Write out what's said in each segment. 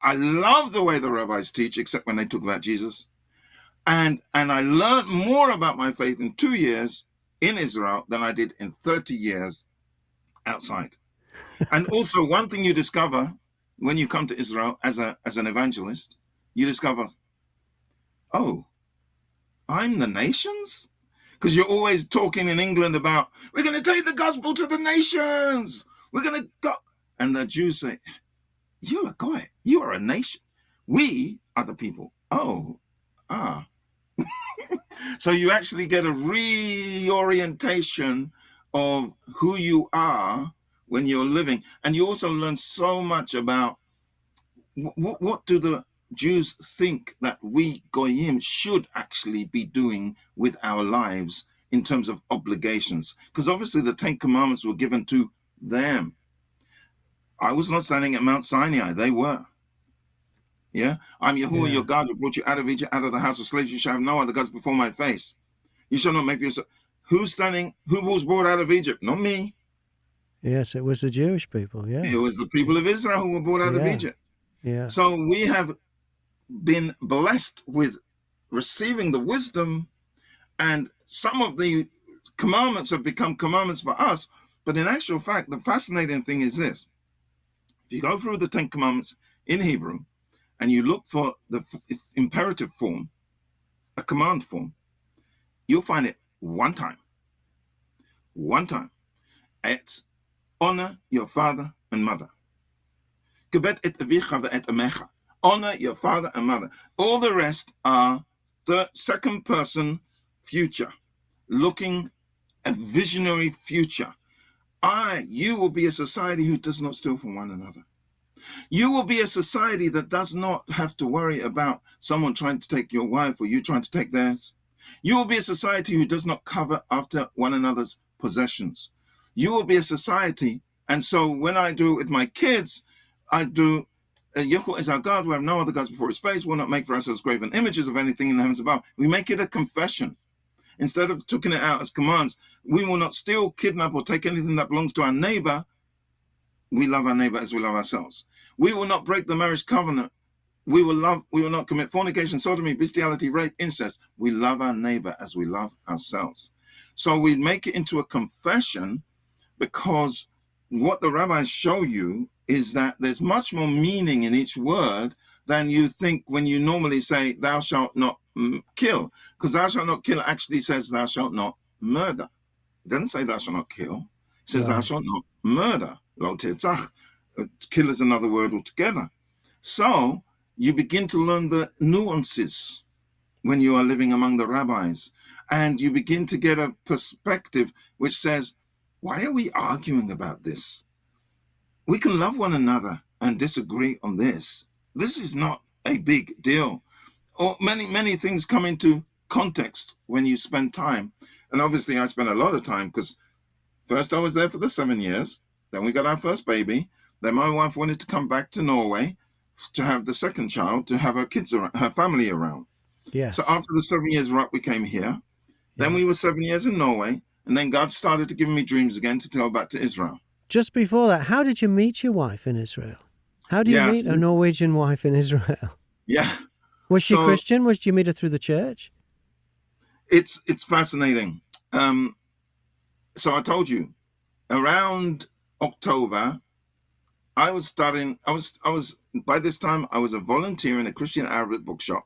I love the way the rabbis teach, except when they talk about Jesus. And I learned more about my faith in 2 years in Israel than I did in 30 years outside. And also, one thing you discover when you come to Israel as an evangelist, you discover, oh, I'm the nations? Because you're always talking in England about, we're going to take the gospel to the nations. We're going to go. And the Jews say, you're a guy. You are a nation. We are the people. Oh, ah. So you actually get a reorientation of who you are when you're living. And you also learn so much about what do the Jews think that we Goyim should actually be doing with our lives in terms of obligations? Because obviously the 10 Commandments were given to them. I was not standing at Mount Sinai. They were. Yeah. I'm Yahuwah, your God, who brought you out of Egypt, out of the house of slaves. You shall have no other gods before my face. You shall not make for yourself. Who's standing? Who was brought out of Egypt? Not me. Yes, it was the Jewish people. Yeah. It was the people of Israel who were brought out of Egypt. Yeah. So we have been blessed with receiving the wisdom, and some of the commandments have become commandments for us. But in actual fact, the fascinating thing is this. If you go through the 10 Commandments in Hebrew and you look for the imperative form, a command form, you'll find it one time. One time. It's honor your father and mother. Kebet et avicha ve'et amecha. Honor your father and mother. All the rest are the second person future, looking a visionary future. You will be a society who does not steal from one another. You will be a society that does not have to worry about someone trying to take your wife or you trying to take theirs. You will be a society who does not cover after one another's possessions. You will be a society, and so when I do it with my kids, I do, Yahuwah is our God, we have no other gods before his face, we'll not make for ourselves graven images of anything in the heavens above. We make it a confession. Instead of taking it out as commands, we will not steal, kidnap, or take anything that belongs to our neighbor. We love our neighbor as we love ourselves. We will not break the marriage covenant. We will not commit fornication, sodomy, bestiality, rape, incest. We love our neighbor as we love ourselves. So we make it into a confession, because what the rabbis show you is that there's much more meaning in each word than you think when you normally say, thou shalt not kill. Because thou shalt not kill actually says, thou shalt not murder. It doesn't say thou shalt not kill. It says, thou shalt not murder. Lo tetzach. Kill is another word altogether. So you begin to learn the nuances when you are living among the rabbis. And you begin to get a perspective which says, why are we arguing about this? We can love one another and disagree on this. This is not a big deal. Or many things come into context when you spend time. And obviously I spent a lot of time, because first I was there for the 7 years. Then we got our first baby. Then my wife wanted to come back to Norway to have the second child, to have her kids around, her family around. Yes. So after the 7 years were up, we came here. Then we were 7 years in Norway. And then God started to give me dreams again to go back to Israel. Just before that, how did you meet your wife in Israel? How do you meet a Norwegian wife in Israel? Yeah. Was she Christian? Did you meet her through the church? It's fascinating. So I told you, around October, I was by this time I was a volunteer in a Christian Arabic bookshop,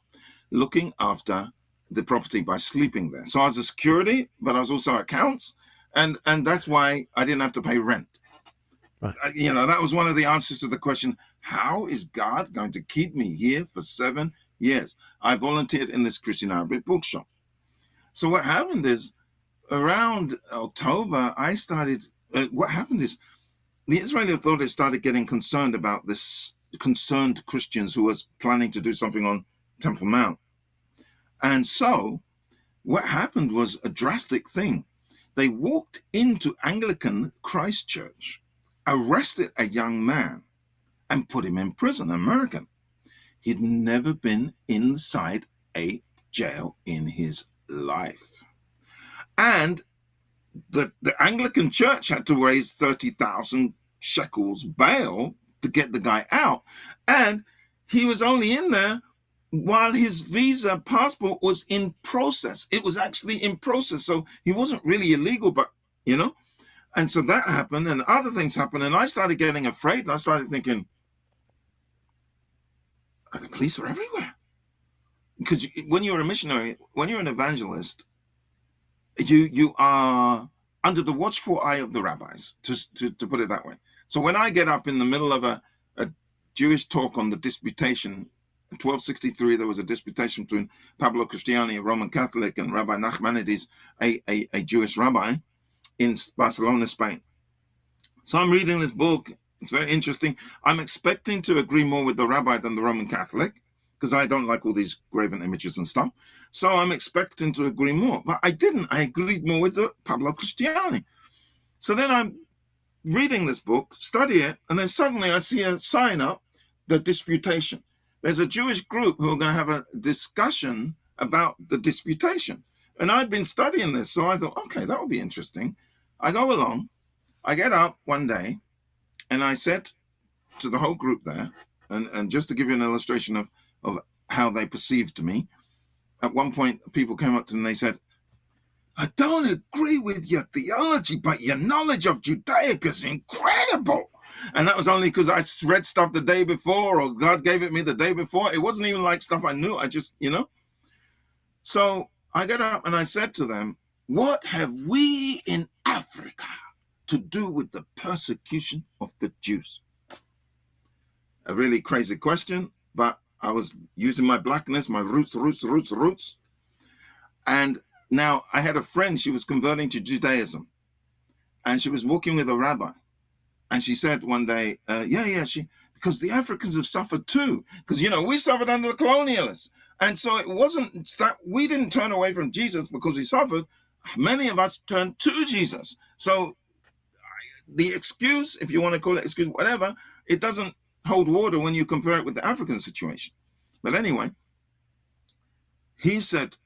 looking after the property by sleeping there. So I was a security, but I was also accounts, and that's why I didn't have to pay rent. Right. That was one of the answers to the question, how is God going to keep me here for 7 years? I volunteered in this Christian Arabic bookshop. So what happened is, around October, what happened is, the Israeli authorities started getting concerned about this concerned Christians who was planning to do something on Temple Mount. And so what happened was a drastic thing. They walked into Anglican Christchurch, arrested a young man, and put him in prison, American. He'd never been inside a jail in his life. And the Anglican Church had to raise 30,000 shekels bail to get the guy out. And he was only in there while his visa passport was in process. It was actually in process. So he wasn't really illegal, but, you know, and so that happened and other things happened. And I started getting afraid and I started thinking, the police are everywhere. Because when you're a missionary, when you're an evangelist, you are under the watchful eye of the rabbis, to put it that way. So when I get up in the middle of a Jewish talk on the disputation, in 1263, there was a disputation between Pablo Cristiani, a Roman Catholic, and Rabbi Nachmanides, a Jewish rabbi in Barcelona, Spain. So I'm reading this book. It's very interesting. I'm expecting to agree more with the rabbi than the Roman Catholic, because I don't like all these graven images and stuff. So I'm expecting to agree more. But I didn't. I agreed more with the Pablo Cristiani. So then I'm reading this book, study it, and then suddenly I see a sign up, the disputation. There's a Jewish group who are going to have a discussion about the disputation. And I'd been studying this, so I thought, okay, that will be interesting. I go along. I get up one day, and I said to the whole group there, and just to give you an illustration of how they perceived me, at one point, people came up to me and they said, I don't agree with your theology, but your knowledge of Judaic is incredible. And that was only because I read stuff the day before, or God gave it me the day before. It wasn't even like stuff I knew. I just, So I got up and I said to them, what have we in Africa to do with the persecution of the Jews? A really crazy question, but I was using my blackness, my roots. And now I had a friend, she was converting to Judaism, and she was walking with a rabbi. And she said one day, because the Africans have suffered too. Because, we suffered under the colonialists. And so it wasn't that we didn't turn away from Jesus because we suffered. Many of us turned to Jesus. So the excuse, if you want to call it excuse, whatever, it doesn't hold water when you compare it with the African situation. But anyway, he said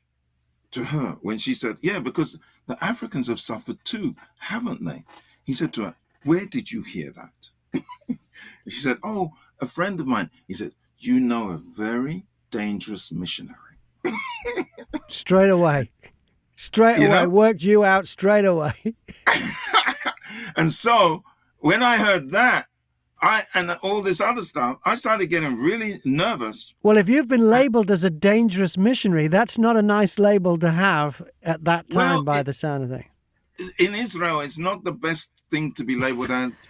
to her, when she said, because the Africans have suffered too, haven't they? He said to her, where did you hear that? She said, oh, a friend of mine. He said, you know a very dangerous missionary. Straight away. Worked you out straight away. And so when I heard that, and all this other stuff, I started getting really nervous. Well, if you've been labeled as a dangerous missionary, that's not a nice label to have at that time, by the sound of things. In Israel, it's not the best thing to be labeled as.